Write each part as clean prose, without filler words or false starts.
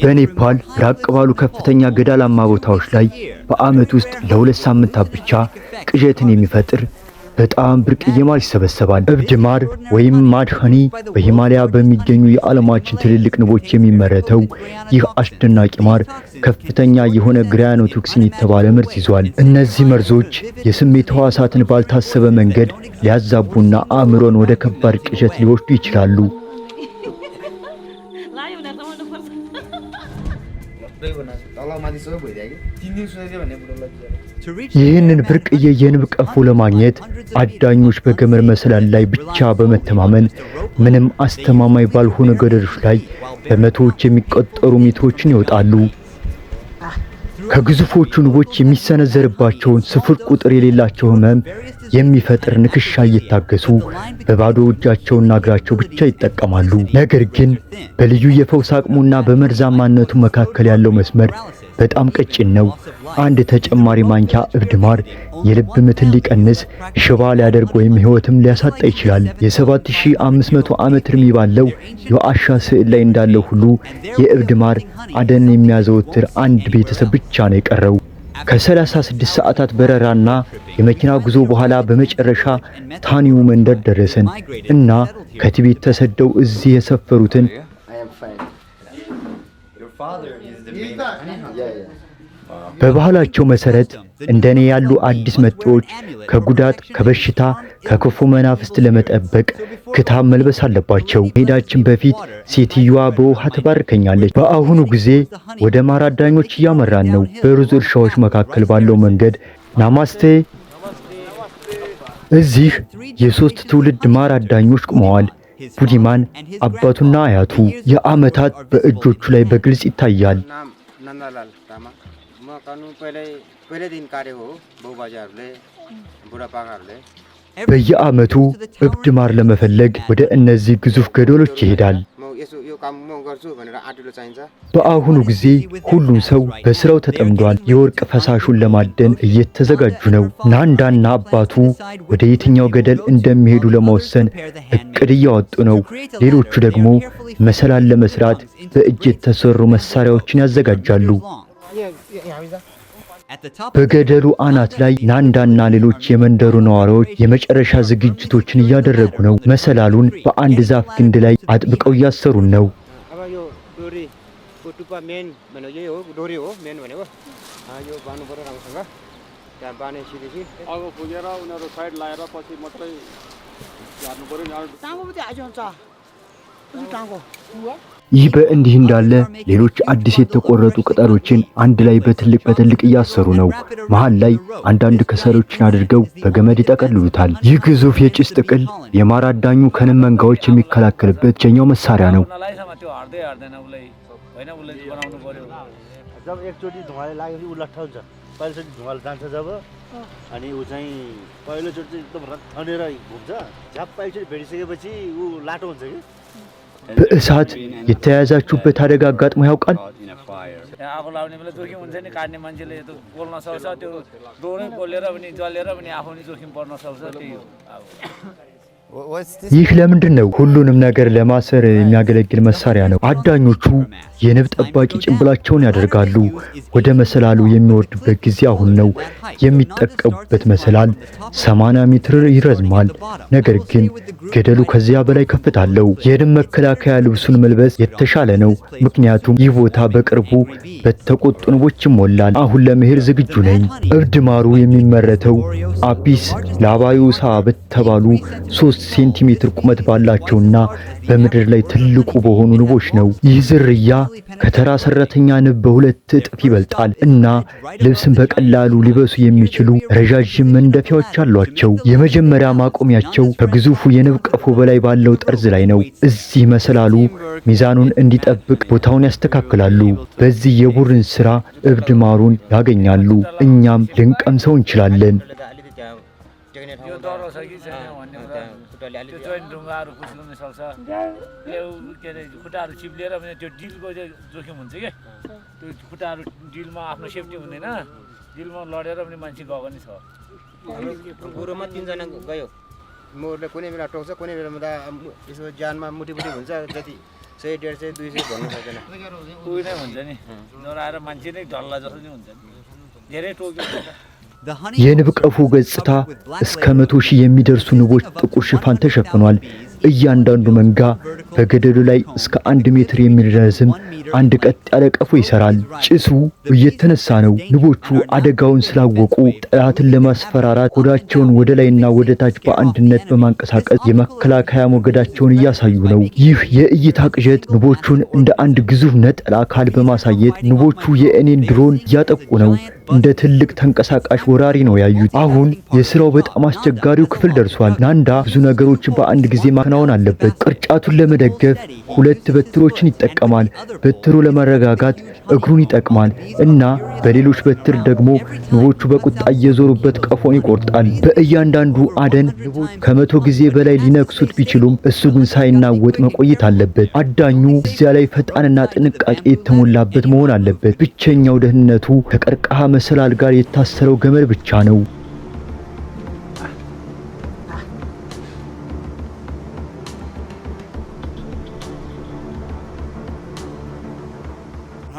በኔፓል ራቅ ባሉ ከፍተኛ ገደላማ ቦታዎች ላይ በዓመት ውስጥ ለ2 ሳምንታት ብቻ ቅዠትን የሚፈጥር በጣም ብርቅዬ ማር ይሰበሰባል። እብድ ማር ወይም ማድሃኒ በሂማሊያ በሚገኙ የዓለማችን ትልልቅ ንቦች የሚመረተው ይህ አስደናቂ ማር ከፍተኛ የሆነ ግራያኖቶክሲን የተባለ መርዝ ይዟል። እነዚህ መርዞች የስሜት ሕዋሳትን ባልታሰበ መንገድ ሊያዛቡና አእምሮን ወደ ከባድ ቅዠት ሊወስዱ ይችላሉ። ይህንን ብርቅዬ የንብ ቀፎ ለማግኘት አዳኞች በገመድ መሰላል ላይ ብቻ በመተማመን ምንም አስተማማኝ ባልሆነ ገደሎች ላይ በመቶዎች የሚቆጠሩ ሜትሮችን ይወጣሉ። ከግዙፎቹ ንቦች የሚሰነዘርባቸውን ስፍር ቁጥር የሌላቸው ህመም የሚፈጥር ንክሻ እየታገሱ በባዶ እጃቸውና እግራቸው ብቻ ይጠቀማሉ። ነገር ግን በልዩ የፈውስ አቅሙና በመርዛማነቱ መካከል ያለው መስመር በጣም ቀጭን ነው። አንድ ተጨማሪ ማንኪያ እብድ ማር የልብ ምትን ሊቀንስ፣ ሽባ ሊያደርግ ወይም ህይወትም ሊያሳጣ ይችላል። የ7500 ዓመት ዕድሜ ባለው የዋሻ ስዕል ላይ እንዳለው ሁሉ የእብድ ማር አደንን የሚያዘወትር አንድ ቤተሰብ ብቻ ነው የቀረው። ከ36 ሰዓታት በረራና የመኪና ጉዞ በኋላ በመጨረሻ ታኒው መንደር ደረሰን እና ከቲቤት ተሰደው እዚህ የሰፈሩትን በባህላቸው መሰረት እንደኔ ያሉ አዲስ መጤዎች ከጉዳት፣ ከበሽታ፣ ከክፉ መናፍስት ለመጠበቅ ክታብ መልበስ አለባቸው። ሄዳችን በፊት ሴትዮዋ በውሃ ትባርከኛለች። በአሁኑ ጊዜ ወደ ማር አዳኞች እያመራን ነው። በሩዝ እርሻዎች መካከል ባለው መንገድ ናማስቴ። እዚህ የ3 ትውልድ ማር አዳኞች ቆመዋል። ቡዲማን አባቱና አያቱ። የዓመታት በእጆቹ ላይ በግልጽ ይታያል። በየዓመቱ እብድ ማር ለመፈለግ ወደ እነዚህ ግዙፍ ገደሎች ይሄዳል። በአሁኑ ጊዜ ሁሉም ሰው በስራው ተጠምዷል። የወርቅ ፈሳሹን ለማደን እየተዘጋጁ ነው። ናንዳና አባቱ ወደ የትኛው ገደል እንደሚሄዱ ለመወሰን እቅድ እያወጡ ነው። ሌሎቹ ደግሞ መሰላል ለመስራት በእጅ የተሰሩ መሳሪያዎችን ያዘጋጃሉ። በገደሉ አናት ላይ ናንዳና ሌሎች የመንደሩ ነዋሪዎች የመጨረሻ ዝግጅቶችን እያደረጉ ነው። መሰላሉን በአንድ ዛፍ ግንድ ላይ አጥብቀው እያሰሩን ነው። ይህ በእንዲህ እንዳለ ሌሎች አዲስ የተቆረጡ ቅጠሎችን አንድ ላይ በትልቅ እያሰሩ ነው። መሃል ላይ አንዳንድ ከሰሎችን አድርገው በገመድ ይጠቀልሉታል። ይህ ግዙፍ የጭስ ጥቅል የማር አዳኙ ከንብ መንጋዎች የሚከላከልበት ብቸኛው መሳሪያ ነው። በእሳት የተያያዛችሁበት አደጋ አጋጥሞ ያውቃል? ይህ ለምንድን ነው? ሁሉንም ነገር ለማሰር የሚያገለግል መሳሪያ ነው። አዳኞቹ የንብ ጠባቂ ጭንብላቸውን ያደርጋሉ። ወደ መሰላሉ የሚወርድበት ጊዜ አሁን ነው። የሚጠቀሙበት መሰላል 80 ሜትር ይረዝማል። ነገር ግን ገደሉ ከዚያ በላይ ከፍታ አለው። የንብ መከላከያ ልብሱን መልበስ የተሻለ ነው፣ ምክንያቱም ይህ ቦታ በቅርቡ በተቆጡ ንቦች ይሞላል። አሁን ለመሄድ ዝግጁ ነኝ። እብድ ማሩ የሚመረተው አፒስ ላባዩሳ በተባሉ 3 ሴንቲሜትር ቁመት ባላቸውና በምድር ላይ ትልቁ በሆኑ ንቦች ነው። ይህ ዝርያ ከተራ ሰራተኛ ንብ በ2 እጥፍ ይበልጣል እና ልብስን በቀላሉ ሊበሱ የሚችሉ ረዣዥም መንደፊያዎች አሏቸው። የመጀመሪያ ማቆሚያቸው ከግዙፉ የንብ ቀፎ በላይ ባለው ጠርዝ ላይ ነው። እዚህ መሰላሉ ሚዛኑን እንዲጠብቅ ቦታውን ያስተካክላሉ። በዚህ የቡድን ስራ እብድ ማሩን ያገኛሉ። እኛም ልንቀምሰው እንችላለን። मोरले कुनै बेला टोक्छ, कुनै बेला यसो ज्यानमा मुठी हुन्छ। जति 100 150 200 भन्नु सक्दैन कोही नै हुन्छ नि नराएर मान्छे नै डल्ला जस्तो नि हुन्छ धेरै टोक्यो የንብ ቀፉ ገጽታ እስከ 100 ሺህ የሚደርሱ ንቦች ጥቁር ሽፋን ተሸፍኗል። እያንዳንዱ መንጋ በገደሉ ላይ እስከ 1 ሜትር የሚረዝም አንድ ቀጥ ያለ ቀፎ ይሰራል። ጭሱ እየተነሳ ነው። ንቦቹ አደጋውን ስላወቁ ጠላትን ለማስፈራራት ሆዳቸውን ወደ ላይና ወደ ታች በአንድነት በማንቀሳቀስ የመከላከያ ሞገዳቸውን እያሳዩ ነው። ይህ የእይታ ቅዠት ንቦቹን እንደ አንድ ግዙፍ ነጠላ አካል በማሳየት ንቦቹ የእኔን ድሮን እያጠቁ ነው እንደ ትልቅ ተንቀሳቃሽ ወራሪ ነው ያዩት። አሁን የስራው በጣም አስቸጋሪው ክፍል ደርሷል። ናንዳ ብዙ ነገሮችን በአንድ ጊዜ ማከናወን አለበት። ቅርጫቱን ለመደገፍ 2 በትሮችን ይጠቀማል። በትሩ ለማረጋጋት እግሩን ይጠቅማል እና በሌሎች በትር ደግሞ ንቦቹ በቁጣ እየዞሩበት ቀፎን ይቆርጣል። በእያንዳንዱ አደን ንቦች ከ100 ጊዜ በላይ ሊነክሱት ቢችሉም እሱ ግን ሳይናወጥ መቆየት አለበት። አዳኙ እዚያ ላይ ፈጣንና ጥንቃቄ የተሞላበት መሆን አለበት። ብቸኛው ደህንነቱ ከቀርከሃ መሰላል ጋር የታሰረው ገመድ ብቻ ነው።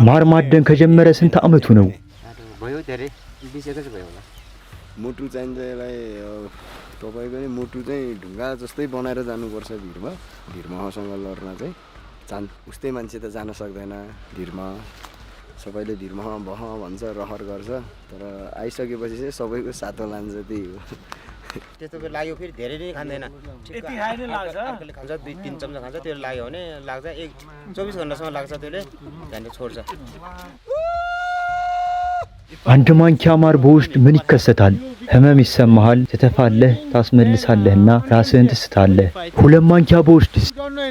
ማር ማደን ከጀመረ ስንት ዓመቱ ነው? भयो धेरै 20 एकै भयो होला मुटु चाहिँ यसलाई तपाईको नि मुटु चाहिँ ढुङ्गा जस्तै बनाएर जानुपर्छ भिरमा लड्न चाहिँ उस्तै मान्छे त जान सक्दैन भिरमा सबैले भिरमा बह भन्छ रहर गर्छ तर आइसकेपछि चाहिँ सबैको सातो लान्छ त्यही हो त्यस्तो बेला लाग्यो फेरि धेरै नै खाँदैन यति खाइने लाग्छ अर्कोले खान्छ 2-3 चम्चा खान्छ त्यो लाग्यो भने लाग्छ 24 घण्टासम्म लाग्छ त्यसले त्यहाँदेखि छोड्छ አንድ ማንኪያ ማር በውስጥ ምን ይከሰታል? ህመም ይሰማሃል፣ ትተፋለህ፣ ታስመልሳለህና ራስህን ትስታለህ። 2 ማንኪያ በውስጥ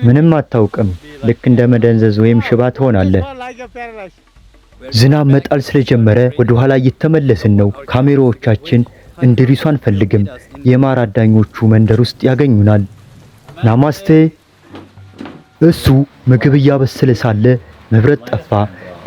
ምንም አታውቅም። ልክ እንደ መደንዘዝ ወይም ሽባ ትሆናለህ። ዝናብ መጣል ስለጀመረ ወደ ኋላ እየተመለስን ነው። ካሜራዎቻችን እንድሪሱ አንፈልግም። የማር አዳኞቹ መንደር ውስጥ ያገኙናል። ናማስቴ። እሱ ምግብ እያበሰለ ሳለ መብረቅ ጠፋ።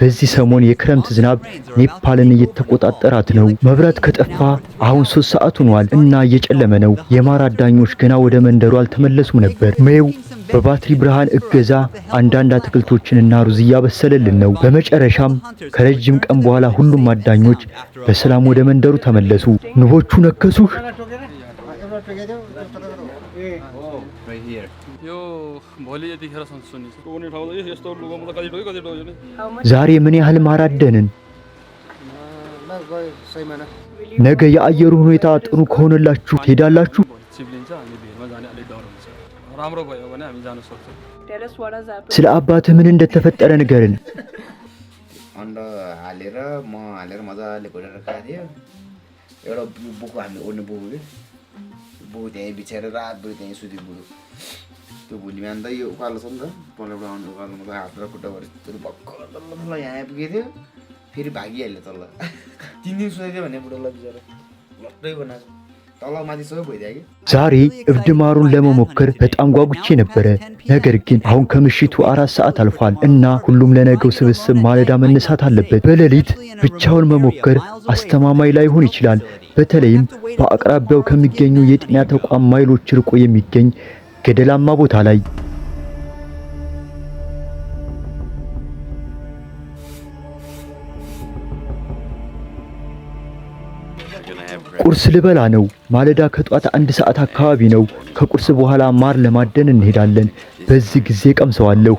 በዚህ ሰሞን የክረምት ዝናብ ኔፓልን እየተቆጣጠራት ነው። መብራት ከጠፋ አሁን 3 ሰዓት ሆኗል እና እየጨለመ ነው። የማር አዳኞች ገና ወደ መንደሩ አልተመለሱም ነበር። ሜው በባትሪ ብርሃን እገዛ አንዳንድ አትክልቶችንና ሩዝ እያበሰለልን ነው። በመጨረሻም ከረጅም ቀን በኋላ ሁሉም አዳኞች በሰላም ወደ መንደሩ ተመለሱ። ንቦቹ ነከሱህ? ዛሬ ምን ያህል ማር አደንን? ነገ የአየሩ ሁኔታ ጥሩ ከሆነላችሁ ትሄዳላችሁ? ስለ አባትህ ምን እንደተፈጠረ ንገርን። अन्ड हालेर म हालेर मजाले घोडेर खादियो एउटा बुको हामीले ओड्ने बुको के बुको त्यहीँ बिछाएर रातभरि त्यहीँ सुत्यो बुढो त्यो भोलि बिहान त यो उकालो छ नि त पल्लो उकालोमा त हात र खुट्टा भएर त्यो भर्खर तल्ल यहाँ आइपुगेको थियो फेरि भागिहाल्यो तल्ल 3 दिन सुतेको भने बुढोलाई बिचरा लट्टै बनाएको तल माथि सबै भइदियो कि ዛሬ እብድ ማሩን ለመሞከር በጣም ጓጉቼ ነበረ። ነገር ግን አሁን ከምሽቱ 4 ሰዓት አልፏል እና ሁሉም ለነገው ስብስብ ማለዳ መነሳት አለበት። በሌሊት ብቻውን መሞከር አስተማማኝ ላይሆን ይችላል፣ በተለይም በአቅራቢያው ከሚገኙ የጤና ተቋም ማይሎች ርቆ የሚገኝ ገደላማ ቦታ ላይ። ቁርስ ልበላ ነው። ማለዳ ከጧት 1 ሰዓት አካባቢ ነው። ከቁርስ በኋላ ማር ለማደን እንሄዳለን። በዚህ ጊዜ ቀምሰዋለሁ።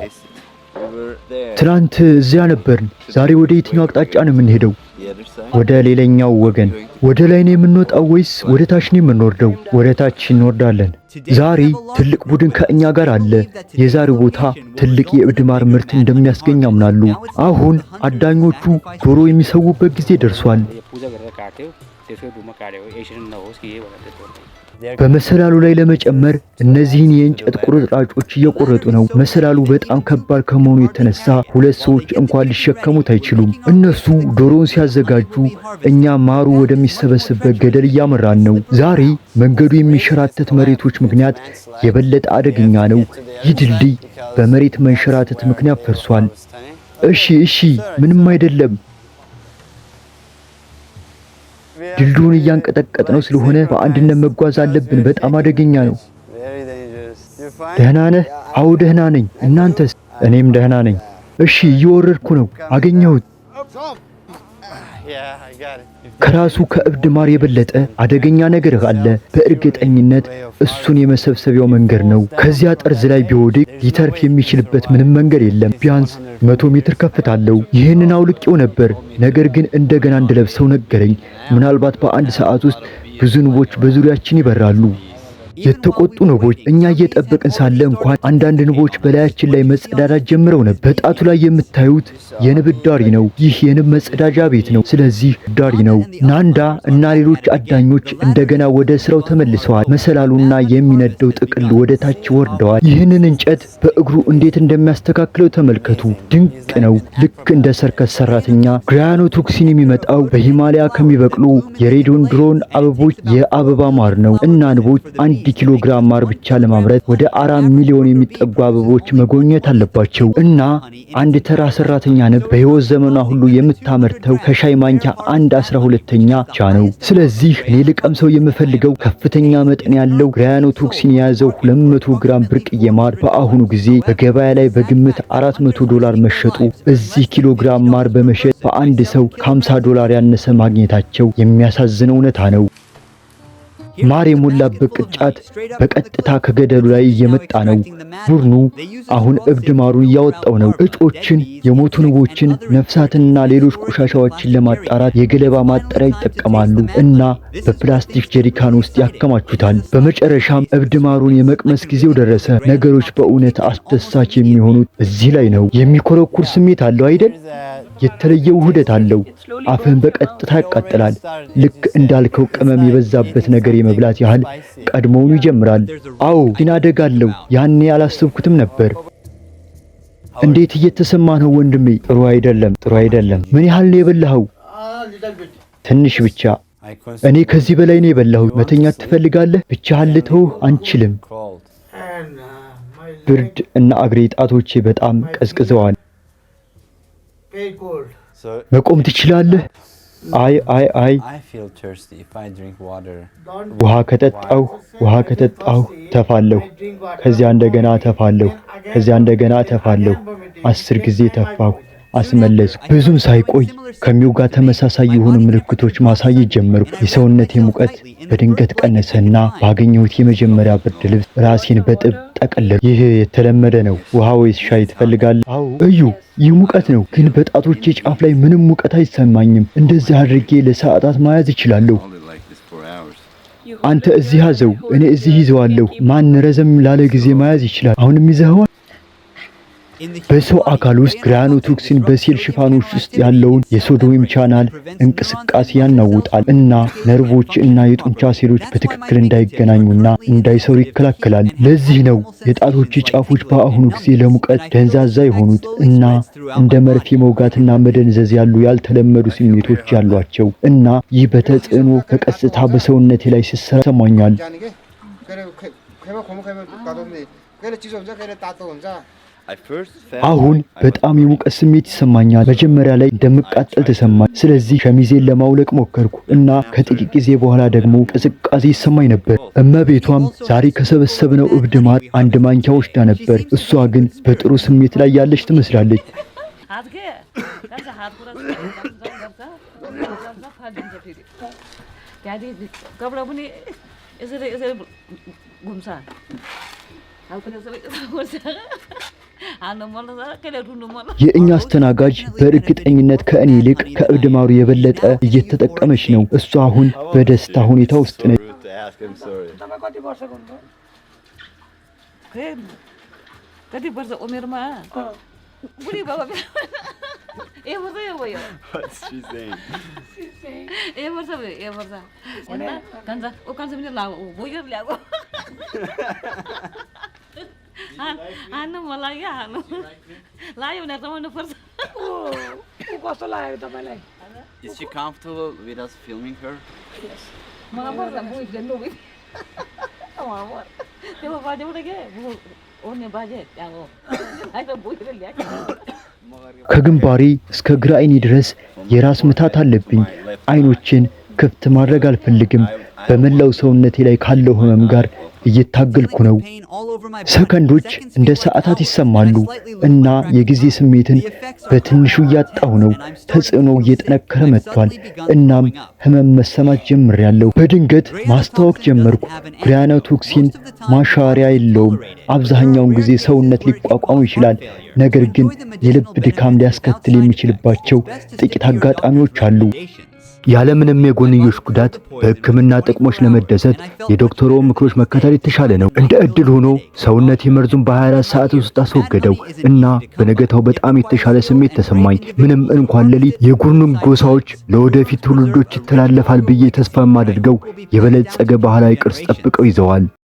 ትናንት እዚያ ነበርን። ዛሬ ወደ የትኛው አቅጣጫ ነው የምንሄደው? ወደ ሌላኛው ወገን። ወደ ላይ ነው የምንወጣው ወይስ ወደ ታች ነው የምንወርደው? ወደ ታች እንወርዳለን። ዛሬ ትልቅ ቡድን ከእኛ ጋር አለ። የዛሬው ቦታ ትልቅ የእብድ ማር ምርት እንደሚያስገኝ ያምናሉ። አሁን አዳኞቹ ዶሮ የሚሰውበት ጊዜ ደርሷል። በመሰላሉ ላይ ለመጨመር እነዚህን የእንጨት ቁርጥራጮች እየቆረጡ ነው። መሰላሉ በጣም ከባድ ከመሆኑ የተነሳ 2 ሰዎች እንኳን ሊሸከሙት አይችሉም። እነሱ ዶሮውን ሲያዘጋጁ እኛ ማሩ ወደሚሰበስብበት ገደል እያመራን ነው። ዛሬ መንገዱ የሚሸራተት መሬቶች ምክንያት የበለጠ አደገኛ ነው። ይህ ድልድይ በመሬት መንሸራተት ምክንያት ፈርሷል። እሺ፣ ምንም አይደለም። ድልድዩን እያንቀጠቀጥ ነው ስለሆነ በአንድነት መጓዝ አለብን። በጣም አደገኛ ነው። ደህና ነህ? አዎ ደህና ነኝ። እናንተስ? እኔም ደህና ነኝ። እሺ እየወረድኩ ነው። አገኘሁት። ከራሱ ከእብድ ማር የበለጠ አደገኛ ነገር አለ። በእርግጠኝነት እሱን የመሰብሰቢያው መንገድ ነው። ከዚያ ጠርዝ ላይ ቢወድቅ ሊተርፍ የሚችልበት ምንም መንገድ የለም። ቢያንስ 100 ሜትር ከፍታ አለው። ይህንን አውልቄው ነበር፣ ነገር ግን እንደገና እንድለብሰው ነገረኝ። ምናልባት በአንድ ሰዓት ውስጥ ብዙ ንቦች በዙሪያችን ይበራሉ። የተቆጡ ንቦች እኛ እየጠበቅን ሳለ እንኳን አንዳንድ ንቦች በላያችን ላይ መጸዳዳት ጀምረው ነበር። በጣቱ ላይ የምታዩት የንብ ዳሪ ነው። ይህ የንብ መጸዳጃ ቤት ነው። ስለዚህ ዳሪ ነው። ናንዳ እና ሌሎች አዳኞች እንደገና ወደ ስራው ተመልሰዋል። መሰላሉና የሚነደው ጥቅል ወደ ታች ወርደዋል። ይህንን እንጨት በእግሩ እንዴት እንደሚያስተካክለው ተመልከቱ። ድንቅ ነው። ልክ እንደ ሰርከስ ሰራተኛ። ግራያኖቶክሲን የሚመጣው በሂማሊያ ከሚበቅሉ የሬዶንድሮን አበቦች የአበባ ማር ነው እና ንቦች 1 ኪሎ ግራም ማር ብቻ ለማምረት ወደ 4 ሚሊዮን የሚጠጉ አበቦች መጎኘት አለባቸው እና አንድ ተራ ሰራተኛ ንብ በህይወት ዘመኗ ሁሉ የምታመርተው ከሻይ ማንኪያ 1/12ኛ ብቻ ነው። ስለዚህ እኔ ልቀምሰው የምፈልገው ከፍተኛ መጠን ያለው ግራያኖቶክሲን የያዘው 200 ግራም ብርቅዬ ማር በአሁኑ ጊዜ በገበያ ላይ በግምት $400 መሸጡ እዚህ ኪሎ ግራም ማር በመሸጥ በአንድ ሰው $50 ያነሰ ማግኘታቸው የሚያሳዝን እውነታ ነው። ማር የሞላበት ቅርጫት በቀጥታ ከገደሉ ላይ እየመጣ ነው። ቡድኑ አሁን እብድ ማሩን እያወጣው ነው። እጮችን፣ የሞቱ ንቦችን፣ ነፍሳትንና ሌሎች ቆሻሻዎችን ለማጣራት የገለባ ማጣሪያ ይጠቀማሉ እና በፕላስቲክ ጀሪካን ውስጥ ያከማቹታል። በመጨረሻም እብድ ማሩን የመቅመስ ጊዜው ደረሰ። ነገሮች በእውነት አስደሳች የሚሆኑት እዚህ ላይ ነው። የሚኮረኩር ስሜት አለው አይደል? የተለየ ውህደት አለው። አፍህን በቀጥታ ያቃጥላል። ልክ እንዳልከው ቅመም የበዛበት ነገር የመብላት ያህል ቀድሞውኑ ይጀምራል። አዎ ግን አደጋ አለው። ያኔ አላሰብኩትም ነበር። እንዴት እየተሰማ ነው ወንድሜ? ጥሩ አይደለም፣ ጥሩ አይደለም። ምን ያህል ነው የበላኸው? ትንሽ ብቻ። እኔ ከዚህ በላይ ነው የበላሁት። መተኛት ትፈልጋለህ? ብቻህን ልተውህ አንችልም። ብርድ እና እግሬ ጣቶቼ በጣም ቀዝቅዘዋል። መቆም ትችላለህ? አይ ውሃ ከጠጣሁ ተፋለሁ። ከዚያ እንደገና ተፋለሁ። ከዚያ እንደገና ተፋለሁ። 10 ጊዜ ተፋሁ፣ አስመለስኩ። ብዙም ሳይቆይ ከሚው ጋር ተመሳሳይ የሆኑ ምልክቶች ማሳየት ጀመርኩ። የሰውነቴ ሙቀት በድንገት ቀነሰና ባገኘሁት የመጀመሪያ ብርድ ልብስ ራሴን በጥብ ጠቀለልኩ። ይህ የተለመደ ነው። ውሃ ወይስ ሻይ ትፈልጋለህ? አዎ እዩ፣ ይህ ሙቀት ነው፣ ግን በጣቶቼ ጫፍ ላይ ምንም ሙቀት አይሰማኝም። እንደዚህ አድርጌ ለሰዓታት መያዝ እችላለሁ። አንተ እዚህ ያዘው፣ እኔ እዚህ ይዘዋለሁ። ማን ረዘም ላለ ጊዜ መያዝ ይችላል? አሁንም ይዘኸዋል። በሰው አካል ውስጥ ግራያኖቶክሲን በሴል ሽፋኖች ውስጥ ያለውን የሶዲየም ቻናል እንቅስቃሴ ያናውጣል እና ነርቮች እና የጡንቻ ሴሎች በትክክል እንዳይገናኙና እንዳይሰሩ ይከላከላል። ለዚህ ነው የጣቶች ጫፎች በአሁኑ ጊዜ ለሙቀት ደንዛዛ የሆኑት እና እንደ መርፌ መውጋትና መደንዘዝ ያሉ ያልተለመዱ ስሜቶች ያሏቸው እና ይህ በተጽዕኖ በቀጥታ በሰውነቴ ላይ ሲሰራ ይሰማኛል። አሁን በጣም የሙቀት ስሜት ይሰማኛል። መጀመሪያ ላይ እንደምቃጠል ተሰማኝ። ስለዚህ ሸሚዜን ለማውለቅ ሞከርኩ እና ከጥቂት ጊዜ በኋላ ደግሞ ቅዝቃዜ ይሰማኝ ነበር። እመቤቷም ዛሬ ከሰበሰብነው እብድ ማር 1 ማንኪያ ወስዳ ነበር። እሷ ግን በጥሩ ስሜት ላይ ያለች ትመስላለች። የእኛ አስተናጋጅ በእርግጠኝነት ከእኔ ይልቅ ከእብድ ማሩ የበለጠ እየተጠቀመች ነው። እሷ አሁን በደስታ ሁኔታ ውስጥ ነች። Is she comfortable with us filming her? Yes. ከግንባሬ እስከ ግራ አይኔ ድረስ የራስ ምታት አለብኝ። አይኖችን ክፍት ማድረግ አልፈልግም። በመላው ሰውነቴ ላይ ካለው ህመም ጋር እየታገልኩ ነው። ሰከንዶች እንደ ሰዓታት ይሰማሉ እና የጊዜ ስሜትን በትንሹ እያጣሁ ነው። ተጽዕኖው እየጠነከረ መጥቷል። እናም ህመም መሰማት ጀምሬያለሁ። በድንገት ማስታወክ ጀመርኩ። ግራኖቶክሲን ማሻሪያ የለውም። አብዛኛውን ጊዜ ሰውነት ሊቋቋመው ይችላል፣ ነገር ግን የልብ ድካም ሊያስከትል የሚችልባቸው ጥቂት አጋጣሚዎች አሉ። ያለምንም የጎንዮሽ ጉዳት በሕክምና ጥቅሞች ለመደሰት የዶክተሩ ምክሮች መከተል የተሻለ ነው። እንደ ዕድል ሆኖ ሰውነት መርዙን በ24 ሰዓት ውስጥ አስወገደው እና በነገታው በጣም የተሻለ ስሜት ተሰማኝ። ምንም እንኳን ሌሊት የጉርኑን ጎሳዎች ለወደፊት ትውልዶች ይተላለፋል ብዬ ተስፋ የማደርገው የበለጸገ ባህላዊ ቅርስ ጠብቀው ይዘዋል።